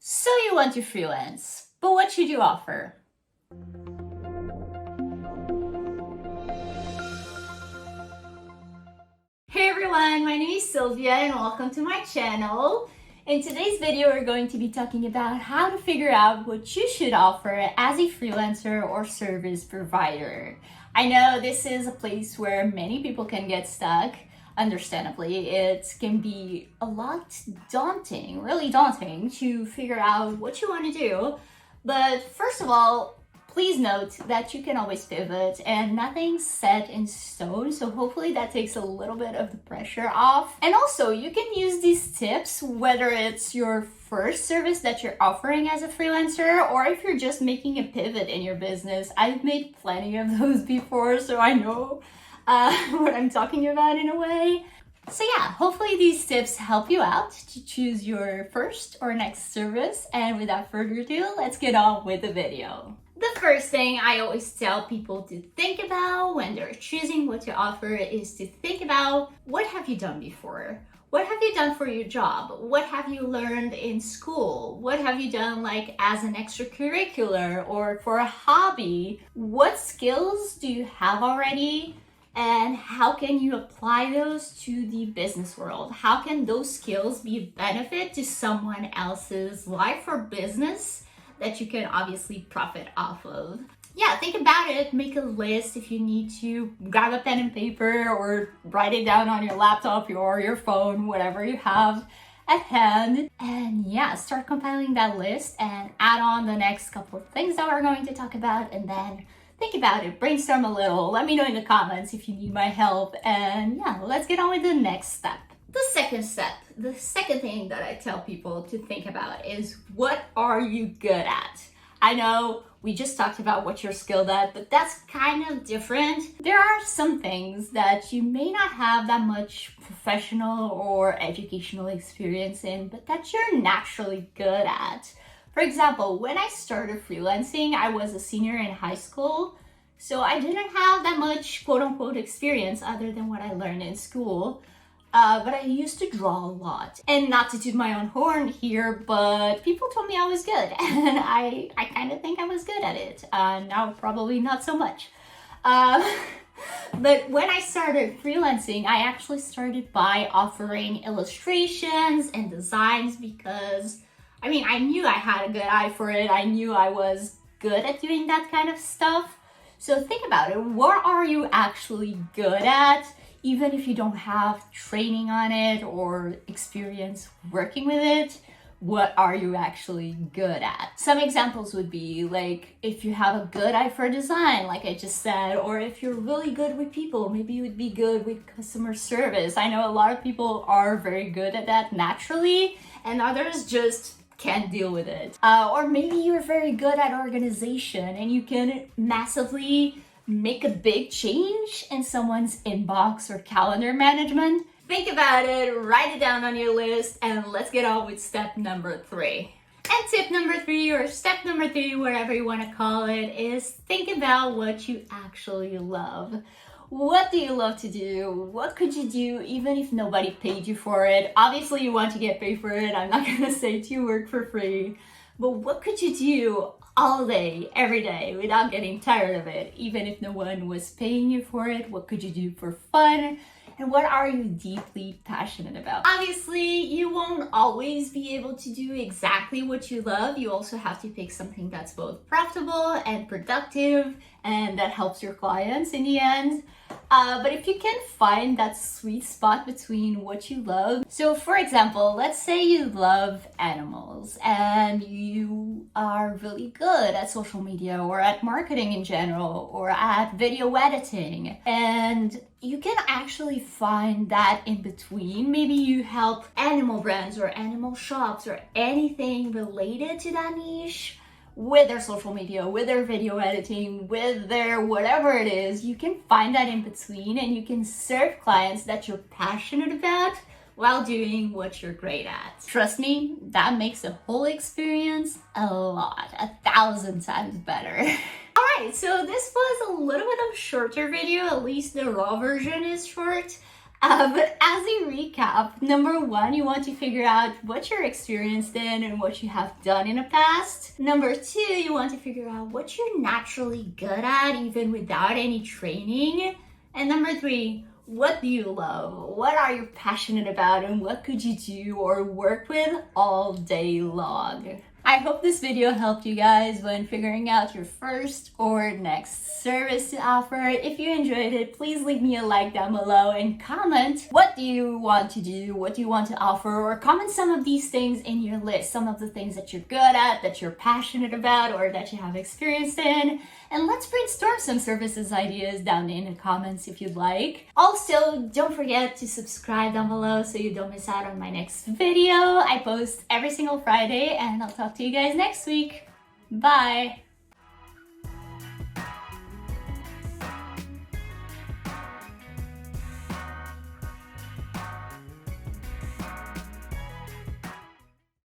So you want to freelance, but what should you offer? Hey everyone, my name is Sylvia and welcome to my channel. In today's video, we're going to be talking about how to figure out what you should offer as a freelancer or service provider. I know this is a place where many people can get stuck. Understandably, it can be a lot daunting, really daunting to figure out what you want to do. But first of all, please note that you can always pivot and nothing's set in stone. So hopefully that takes a little bit of the pressure off. And also you can use these tips, whether it's your first service that you're offering as a freelancer, or if you're just making a pivot in your business. I've made plenty of those before, so I know what I'm talking about in a way. So yeah, hopefully these tips help you out to choose your first or next service. And without further ado, let's get on with the video. The first thing I always tell people to think about when they're choosing what to offer is to think about, what have you done before? What have you done for your job? What have you learned in school? What have you done like as an extracurricular or for a hobby? What skills do you have already? And how can you apply those to the business world? How can those skills be a benefit to someone else's life or business that you can obviously profit off of? Yeah, think about it, make a list if you need to, grab a pen and paper or write it down on your laptop or your phone, whatever you have at hand. And yeah, start compiling that list and add on the next couple of things that we're going to talk about, and then think about it, brainstorm a little, let me know in the comments if you need my help, and yeah, let's get on with the next step. The second step, the second thing that I tell people to think about is, what are you good at? I know we just talked about what you're skilled at, but that's kind of different. There are some things that you may not have that much professional or educational experience in, but that you're naturally good at. For example, when I started freelancing, I was a senior in high school, so I didn't have that much quote-unquote experience other than what I learned in school. But I used to draw a lot. And not to toot my own horn here, but people told me I was good, and I kind of think I was good at it. Now probably not so much. But when I started freelancing, I actually started by offering illustrations and designs because I knew I had a good eye for it. I knew I was good at doing that kind of stuff. So think about it. What are you actually good at? Even if you don't have training on it or experience working with it, what are you actually good at? Some examples would be like, if you have a good eye for design, like I just said, or if you're really good with people, maybe you would be good with customer service. I know a lot of people are very good at that naturally, and others just can't deal with it. Or maybe you're very good at organization and you can massively make a big change in someone's inbox or calendar management. Think about it, write it down on your list, and let's get on with step number 3. And tip number 3, or step number 3, whatever you want to call it, is think about what you actually love. What do you love to do? What could you do even if nobody paid you for it? Obviously you want to get paid for it. I'm not gonna say to work for free, but what could you do all day, every day without getting tired of it? Even if no one was paying you for it, what could you do for fun? And what are you deeply passionate about? Obviously, you won't always be able to do exactly what you love. You also have to pick something that's both profitable and productive and that helps your clients in the end. But if you can find that sweet spot between what you love. So for example, let's say you love animals and you are really good at social media or at marketing in general or at video editing, and you can actually find that in between. Maybe you help animal brands or animal shops or anything related to that niche with their social media, with their video editing, with their whatever it is. You can find that in between and you can serve clients that you're passionate about while doing what you're great at. Trust me, that makes the whole experience a 1,000 times better. Alright, so this was a little bit of a shorter video, at least the raw version is short. But as a recap, number one, you want to figure out what you're experienced in and what you have done in the past. Number two, you want to figure out what you're naturally good at, even without any training. And number three, what do you love? What are you passionate about? And what could you do or work with all day long? I hope this video helped you guys when figuring out your first or next service to offer. If you enjoyed it, please leave me a like down below and comment what do you want to do, what do you want to offer, or comment some of these things in your list, some of the things that you're good at, that you're passionate about, or that you have experience in. And let's brainstorm some services ideas down in the comments if you'd like. Also, don't forget to subscribe down below so you don't miss out on my next video. I post every single Friday, and I'll talk to you guys next week. Bye!